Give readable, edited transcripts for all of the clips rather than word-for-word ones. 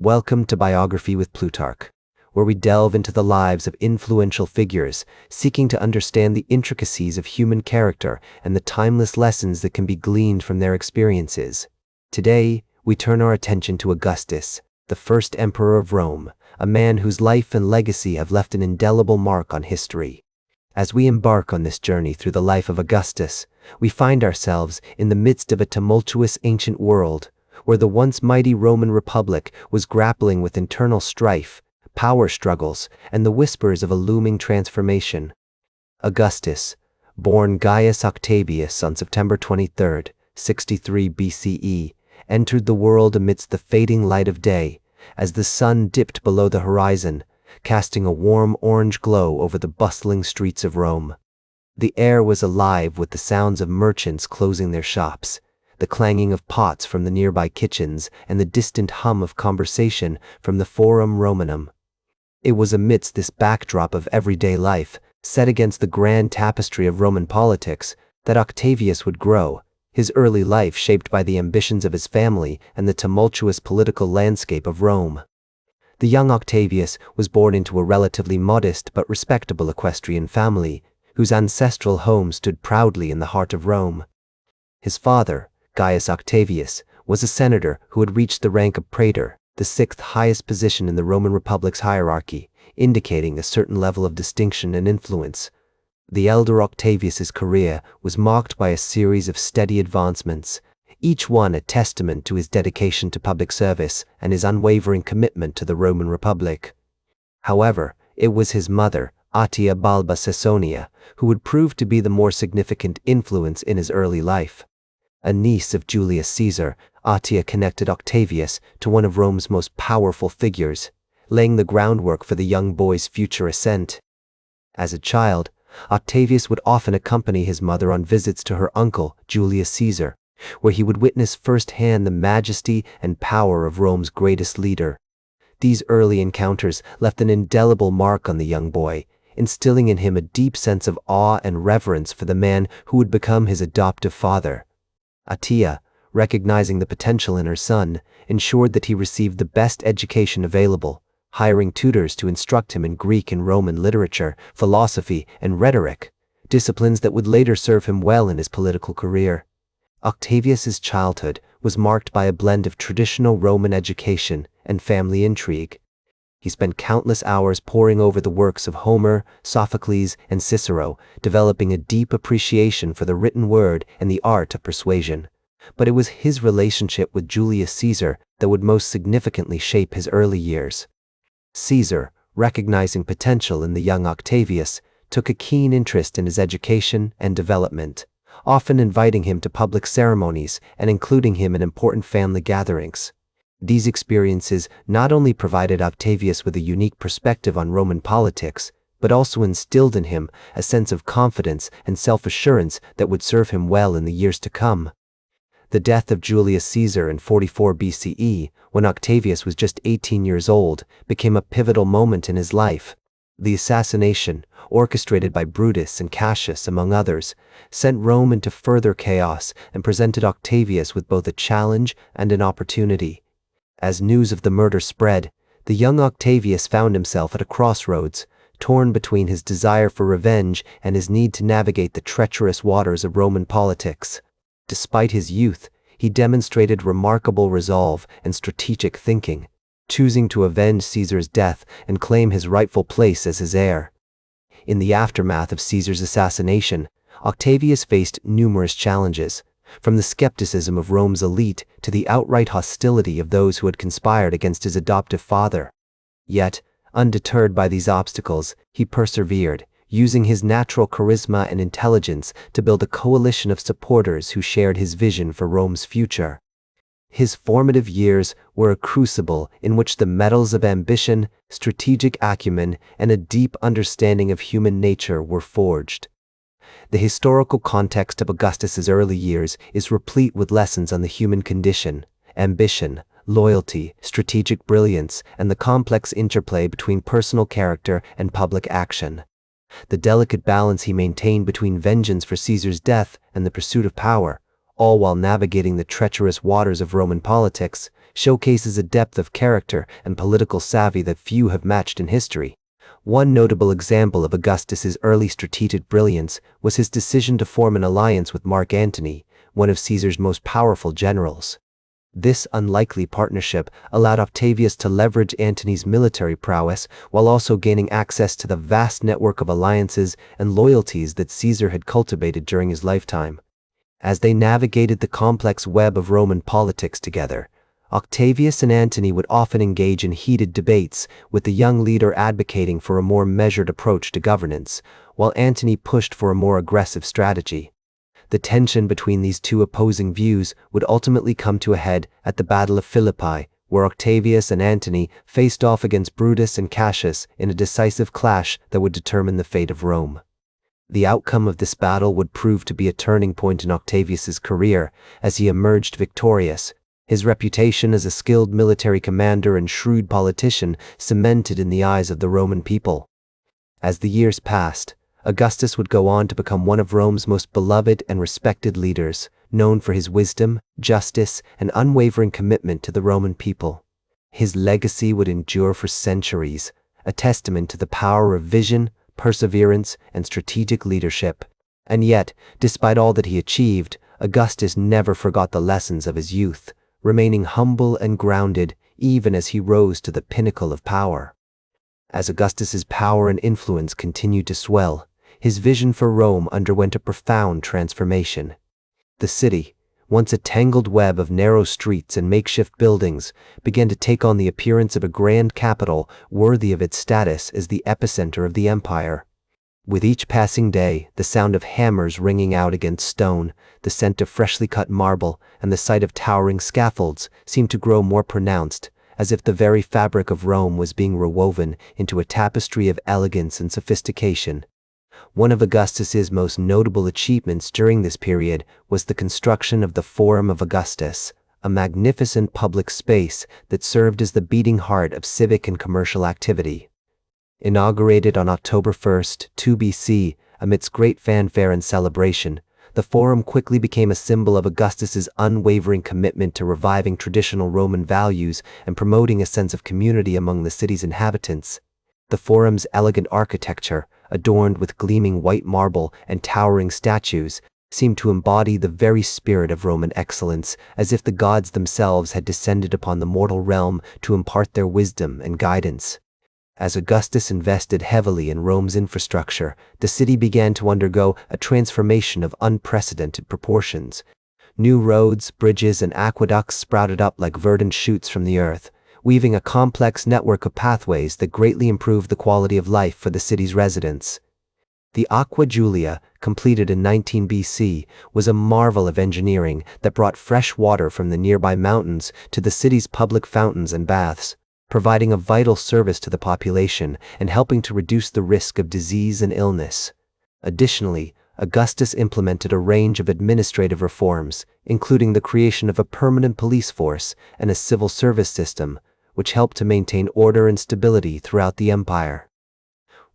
Welcome to Biography with Plutarch, where we delve into the lives of influential figures, seeking to understand the intricacies of human character and the timeless lessons that can be gleaned from their experiences. Today, we turn our attention to Augustus, the first emperor of Rome, a man whose life and legacy have left an indelible mark on history. As we embark on this journey through the life of Augustus, we find ourselves in the midst of a tumultuous ancient world, where the once mighty Roman Republic was grappling with internal strife, power struggles, and the whispers of a looming transformation. Augustus, born Gaius Octavius on September 23, 63 BCE, entered the world amidst the fading light of day, as the sun dipped below the horizon, casting a warm orange glow over the bustling streets of Rome. The air was alive with the sounds of merchants closing their shops, the clanging of pots from the nearby kitchens, and the distant hum of conversation from the Forum Romanum. It was amidst this backdrop of everyday life, set against the grand tapestry of Roman politics, that Octavius would grow, his early life shaped by the ambitions of his family and the tumultuous political landscape of Rome. The young Octavius was born into a relatively modest but respectable equestrian family, whose ancestral home stood proudly in the heart of Rome. His father, Gaius Octavius, was a senator who had reached the rank of praetor, the sixth highest position in the Roman Republic's hierarchy, indicating a certain level of distinction and influence. The elder Octavius's career was marked by a series of steady advancements, each one a testament to his dedication to public service and his unwavering commitment to the Roman Republic. However, it was his mother, Atia Balba Caesonia, who would prove to be the more significant influence in his early life. A niece of Julius Caesar, Atia connected Octavius to one of Rome's most powerful figures, laying the groundwork for the young boy's future ascent. As a child, Octavius would often accompany his mother on visits to her uncle, Julius Caesar, where he would witness firsthand the majesty and power of Rome's greatest leader. These early encounters left an indelible mark on the young boy, instilling in him a deep sense of awe and reverence for the man who would become his adoptive father. Atia, recognizing the potential in her son, ensured that he received the best education available, hiring tutors to instruct him in Greek and Roman literature, philosophy, and rhetoric, disciplines that would later serve him well in his political career. Octavius's childhood was marked by a blend of traditional Roman education and family intrigue. He spent countless hours poring over the works of Homer, Sophocles, and Cicero, developing a deep appreciation for the written word and the art of persuasion. But it was his relationship with Julius Caesar that would most significantly shape his early years. Caesar, recognizing potential in the young Octavius, took a keen interest in his education and development, often inviting him to public ceremonies and including him in important family gatherings. These experiences not only provided Octavius with a unique perspective on Roman politics, but also instilled in him a sense of confidence and self-assurance that would serve him well in the years to come. The death of Julius Caesar in 44 BCE, when Octavius was just 18 years old, became a pivotal moment in his life. The assassination, orchestrated by Brutus and Cassius among others, sent Rome into further chaos and presented Octavius with both a challenge and an opportunity. As news of the murder spread, the young Octavius found himself at a crossroads, torn between his desire for revenge and his need to navigate the treacherous waters of Roman politics. Despite his youth, he demonstrated remarkable resolve and strategic thinking, choosing to avenge Caesar's death and claim his rightful place as his heir. In the aftermath of Caesar's assassination, Octavius faced numerous challenges, from the skepticism of Rome's elite to the outright hostility of those who had conspired against his adoptive father. Yet, undeterred by these obstacles, he persevered, using his natural charisma and intelligence to build a coalition of supporters who shared his vision for Rome's future. His formative years were a crucible in which the metals of ambition, strategic acumen, and a deep understanding of human nature were forged. The historical context of Augustus's early years is replete with lessons on the human condition, ambition, loyalty, strategic brilliance, and the complex interplay between personal character and public action. The delicate balance he maintained between vengeance for Caesar's death and the pursuit of power, all while navigating the treacherous waters of Roman politics, showcases a depth of character and political savvy that few have matched in history. One notable example of Augustus's early strategic brilliance was his decision to form an alliance with Mark Antony, one of Caesar's most powerful generals. This unlikely partnership allowed Octavius to leverage Antony's military prowess while also gaining access to the vast network of alliances and loyalties that Caesar had cultivated during his lifetime. As they navigated the complex web of Roman politics together, Octavius and Antony would often engage in heated debates, with the young leader advocating for a more measured approach to governance, while Antony pushed for a more aggressive strategy. The tension between these two opposing views would ultimately come to a head at the Battle of Philippi, where Octavius and Antony faced off against Brutus and Cassius in a decisive clash that would determine the fate of Rome. The outcome of this battle would prove to be a turning point in Octavius's career as he emerged victorious, his reputation as a skilled military commander and shrewd politician cemented in the eyes of the Roman people. As the years passed, Augustus would go on to become one of Rome's most beloved and respected leaders, known for his wisdom, justice, and unwavering commitment to the Roman people. His legacy would endure for centuries, a testament to the power of vision, perseverance, and strategic leadership. And yet, despite all that he achieved, Augustus never forgot the lessons of his youth, remaining humble and grounded even as he rose to the pinnacle of power. As Augustus's power and influence continued to swell, his vision for Rome underwent a profound transformation. The city, once a tangled web of narrow streets and makeshift buildings, began to take on the appearance of a grand capital worthy of its status as the epicenter of the empire. With each passing day, the sound of hammers ringing out against stone, the scent of freshly cut marble, and the sight of towering scaffolds seemed to grow more pronounced, as if the very fabric of Rome was being rewoven into a tapestry of elegance and sophistication. One of Augustus's most notable achievements during this period was the construction of the Forum of Augustus, a magnificent public space that served as the beating heart of civic and commercial activity. Inaugurated on October 1st, 2 BC, amidst great fanfare and celebration, the Forum quickly became a symbol of Augustus's unwavering commitment to reviving traditional Roman values and promoting a sense of community among the city's inhabitants. The Forum's elegant architecture, adorned with gleaming white marble and towering statues, seemed to embody the very spirit of Roman excellence, as if the gods themselves had descended upon the mortal realm to impart their wisdom and guidance. As Augustus invested heavily in Rome's infrastructure, the city began to undergo a transformation of unprecedented proportions. New roads, bridges, and aqueducts sprouted up like verdant shoots from the earth, weaving a complex network of pathways that greatly improved the quality of life for the city's residents. The Aqua Julia, completed in 19 BC, was a marvel of engineering that brought fresh water from the nearby mountains to the city's public fountains and baths, providing a vital service to the population and helping to reduce the risk of disease and illness. Additionally, Augustus implemented a range of administrative reforms, including the creation of a permanent police force and a civil service system, which helped to maintain order and stability throughout the empire.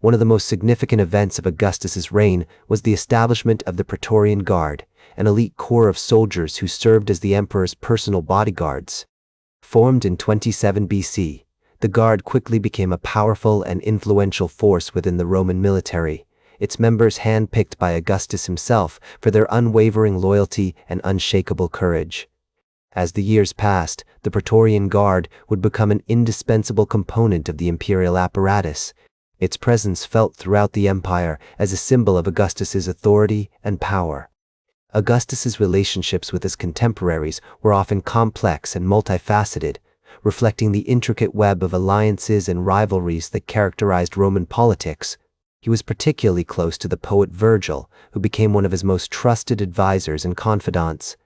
One of the most significant events of Augustus's reign was the establishment of the Praetorian Guard, an elite corps of soldiers who served as the emperor's personal bodyguards. Formed in 27 BC, the Guard quickly became a powerful and influential force within the Roman military, its members handpicked by Augustus himself for their unwavering loyalty and unshakable courage. As the years passed, the Praetorian Guard would become an indispensable component of the imperial apparatus, its presence felt throughout the empire as a symbol of Augustus's authority and power. Augustus's relationships with his contemporaries were often complex and multifaceted, reflecting the intricate web of alliances and rivalries that characterized Roman politics. He was particularly close to the poet Virgil, who became one of his most trusted advisors and confidants.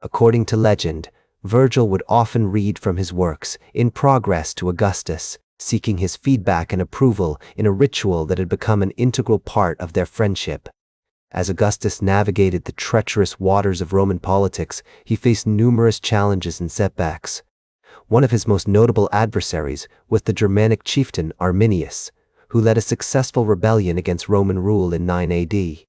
According to legend, Virgil would often read from his works in progress to Augustus, seeking his feedback and approval in a ritual that had become an integral part of their friendship. As Augustus navigated the treacherous waters of Roman politics, he faced numerous challenges and setbacks. One of his most notable adversaries was the Germanic chieftain Arminius, who led a successful rebellion against Roman rule in 9 AD.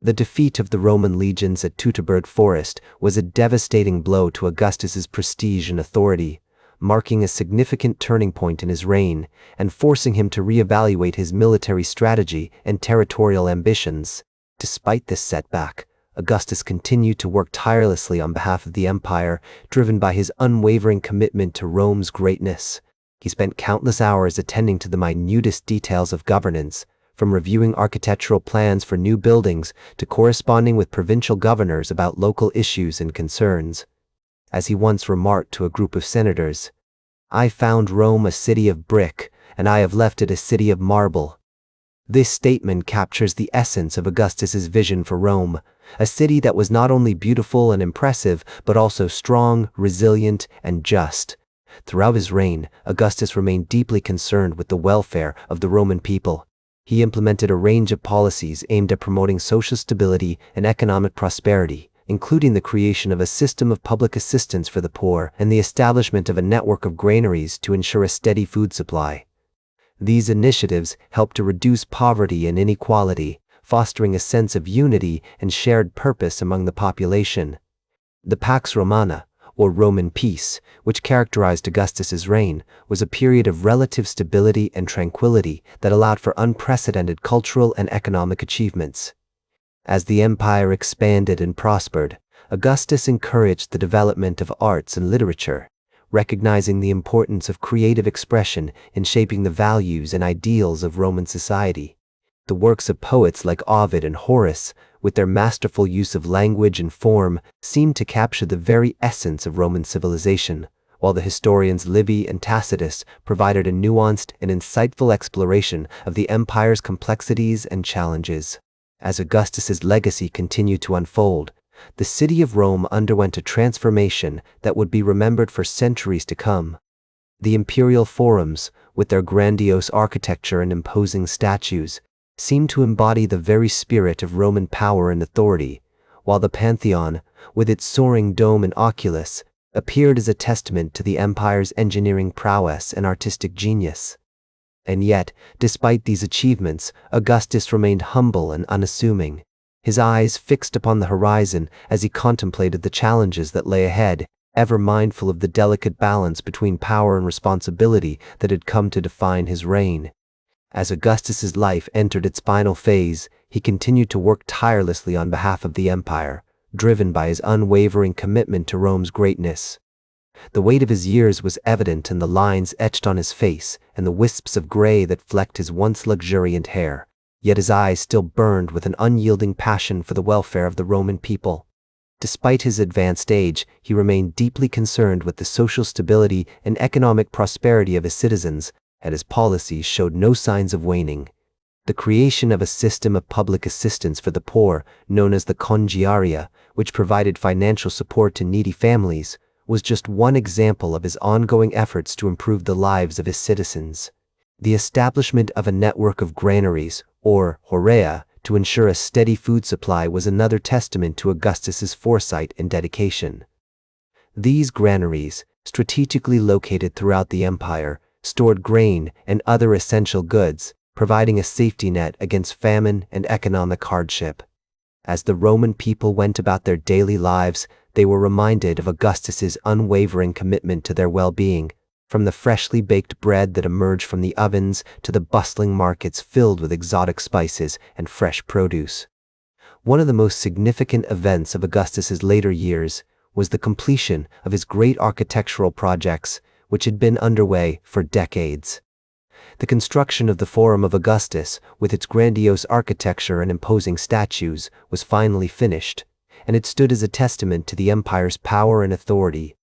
The defeat of the Roman legions at Teutoburg Forest was a devastating blow to Augustus's prestige and authority, marking a significant turning point in his reign and forcing him to reevaluate his military strategy and territorial ambitions. Despite this setback, Augustus continued to work tirelessly on behalf of the empire, driven by his unwavering commitment to Rome's greatness. He spent countless hours attending to the minutest details of governance, from reviewing architectural plans for new buildings to corresponding with provincial governors about local issues and concerns. As he once remarked to a group of senators, "I found Rome a city of brick, and I have left it a city of marble." This statement captures the essence of Augustus's vision for Rome, a city that was not only beautiful and impressive, but also strong, resilient, and just. Throughout his reign, Augustus remained deeply concerned with the welfare of the Roman people. He implemented a range of policies aimed at promoting social stability and economic prosperity, including the creation of a system of public assistance for the poor and the establishment of a network of granaries to ensure a steady food supply. These initiatives helped to reduce poverty and inequality, fostering a sense of unity and shared purpose among the population. The Pax Romana, or Roman peace, which characterized Augustus's reign, was a period of relative stability and tranquility that allowed for unprecedented cultural and economic achievements. As the empire expanded and prospered, Augustus encouraged the development of arts and literature, recognizing the importance of creative expression in shaping the values and ideals of Roman society. The works of poets like Ovid and Horace, with their masterful use of language and form, seemed to capture the very essence of Roman civilization, while the historians Livy and Tacitus provided a nuanced and insightful exploration of the empire's complexities and challenges. As Augustus's legacy continued to unfold, the city of Rome underwent a transformation that would be remembered for centuries to come. The imperial forums, with their grandiose architecture and imposing statues, seemed to embody the very spirit of Roman power and authority, while the Pantheon, with its soaring dome and oculus, appeared as a testament to the empire's engineering prowess and artistic genius. And yet, despite these achievements, Augustus remained humble and unassuming, his eyes fixed upon the horizon as he contemplated the challenges that lay ahead, ever mindful of the delicate balance between power and responsibility that had come to define his reign. As Augustus's life entered its final phase, he continued to work tirelessly on behalf of the empire, driven by his unwavering commitment to Rome's greatness. The weight of his years was evident in the lines etched on his face and the wisps of gray that flecked his once luxuriant hair, yet his eyes still burned with an unyielding passion for the welfare of the Roman people. Despite his advanced age, he remained deeply concerned with the social stability and economic prosperity of his citizens, and his policies showed no signs of waning. The creation of a system of public assistance for the poor, known as the congiaria, which provided financial support to needy families, was just one example of his ongoing efforts to improve the lives of his citizens. The establishment of a network of granaries, or horea, to ensure a steady food supply was another testament to Augustus's foresight and dedication. These granaries, strategically located throughout the empire, stored grain and other essential goods, providing a safety net against famine and economic hardship. As the Roman people went about their daily lives, they were reminded of Augustus's unwavering commitment to their well-being, from the freshly baked bread that emerged from the ovens to the bustling markets filled with exotic spices and fresh produce. One of the most significant events of Augustus's later years was the completion of his great architectural projects, which had been underway for decades. The construction of the Forum of Augustus, with its grandiose architecture and imposing statues, was finally finished, and it stood as a testament to the empire's power and authority.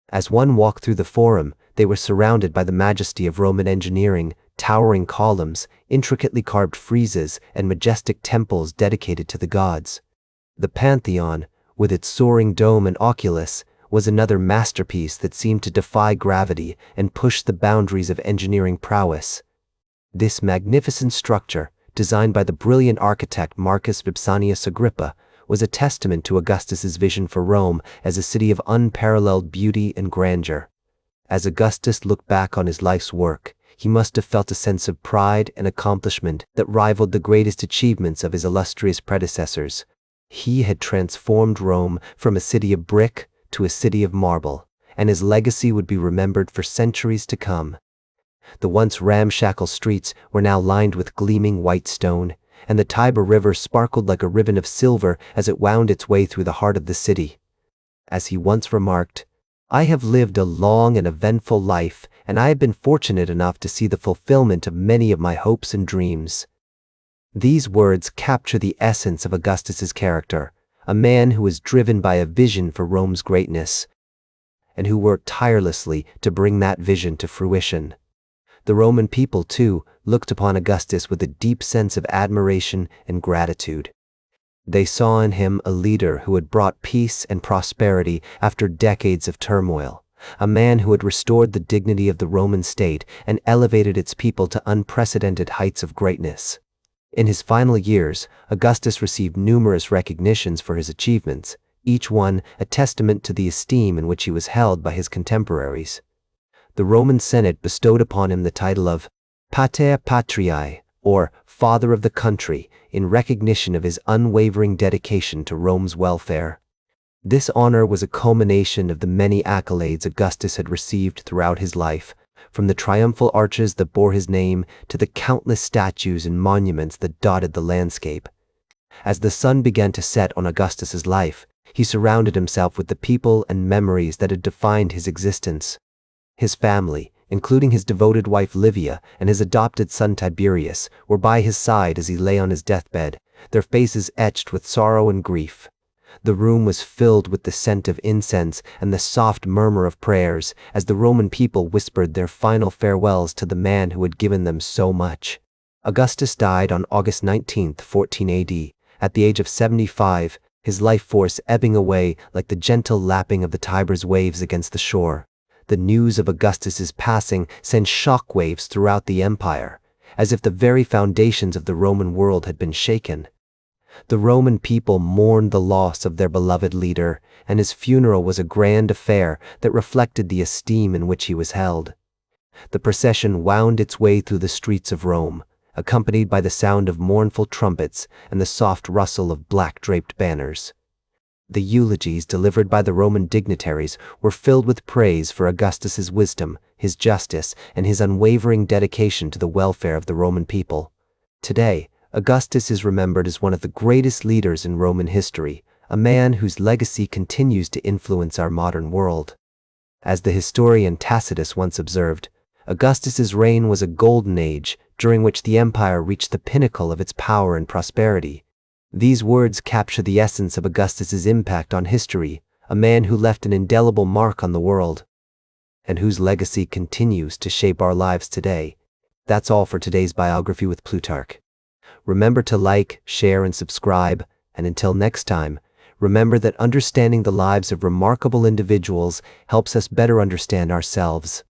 As one walked through the Forum, they were surrounded by the majesty of Roman engineering, towering columns, intricately carved friezes, and majestic temples dedicated to the gods. The Pantheon, with its soaring dome and oculus, was another masterpiece that seemed to defy gravity and push the boundaries of engineering prowess. This magnificent structure, designed by the brilliant architect Marcus Vipsanius Agrippa, was a testament to Augustus's vision for Rome as a city of unparalleled beauty and grandeur. As Augustus looked back on his life's work, he must have felt a sense of pride and accomplishment that rivaled the greatest achievements of his illustrious predecessors. He had transformed Rome from a city of brick to a city of marble, and his legacy would be remembered for centuries to come. The once ramshackle streets were now lined with gleaming white stone, and the Tiber River sparkled like a ribbon of silver as it wound its way through the heart of the city. As he once remarked, "I have lived a long and eventful life, and I have been fortunate enough to see the fulfillment of many of my hopes and dreams." These words capture the essence of Augustus's character, a man who was driven by a vision for Rome's greatness, and who worked tirelessly to bring that vision to fruition. The Roman people, too, looked upon Augustus with a deep sense of admiration and gratitude. They saw in him a leader who had brought peace and prosperity after decades of turmoil, a man who had restored the dignity of the Roman state and elevated its people to unprecedented heights of greatness. In his final years, Augustus received numerous recognitions for his achievements, each one a testament to the esteem in which he was held by his contemporaries. The Roman Senate bestowed upon him the title of Pater Patriae, or Father of the Country, in recognition of his unwavering dedication to Rome's welfare. This honor was a culmination of the many accolades Augustus had received throughout his life, from the triumphal arches that bore his name to the countless statues and monuments that dotted the landscape. As the sun began to set on Augustus's life, he surrounded himself with the people and memories that had defined his existence. His family, including his devoted wife Livia and his adopted son Tiberius, were by his side as he lay on his deathbed, their faces etched with sorrow and grief. The room was filled with the scent of incense and the soft murmur of prayers as the Roman people whispered their final farewells to the man who had given them so much. Augustus died on August 19, 14 AD, at the age of 75, his life force ebbing away like the gentle lapping of the Tiber's waves against the shore. The news of Augustus's passing sent shockwaves throughout the empire, as if the very foundations of the Roman world had been shaken. The Roman people mourned the loss of their beloved leader, and his funeral was a grand affair that reflected the esteem in which he was held. The procession wound its way through the streets of Rome, accompanied by the sound of mournful trumpets and the soft rustle of black-draped banners. The eulogies delivered by the Roman dignitaries were filled with praise for Augustus's wisdom, his justice, and his unwavering dedication to the welfare of the Roman people. Today, Augustus is remembered as one of the greatest leaders in Roman history, a man whose legacy continues to influence our modern world. As the historian Tacitus once observed, Augustus's reign was a golden age during which the empire reached the pinnacle of its power and prosperity. These words capture the essence of Augustus's impact on history, a man who left an indelible mark on the world, and whose legacy continues to shape our lives today. That's all for today's biography with Plutarch. Remember to like, share, and subscribe, and until next time, remember that understanding the lives of remarkable individuals helps us better understand ourselves.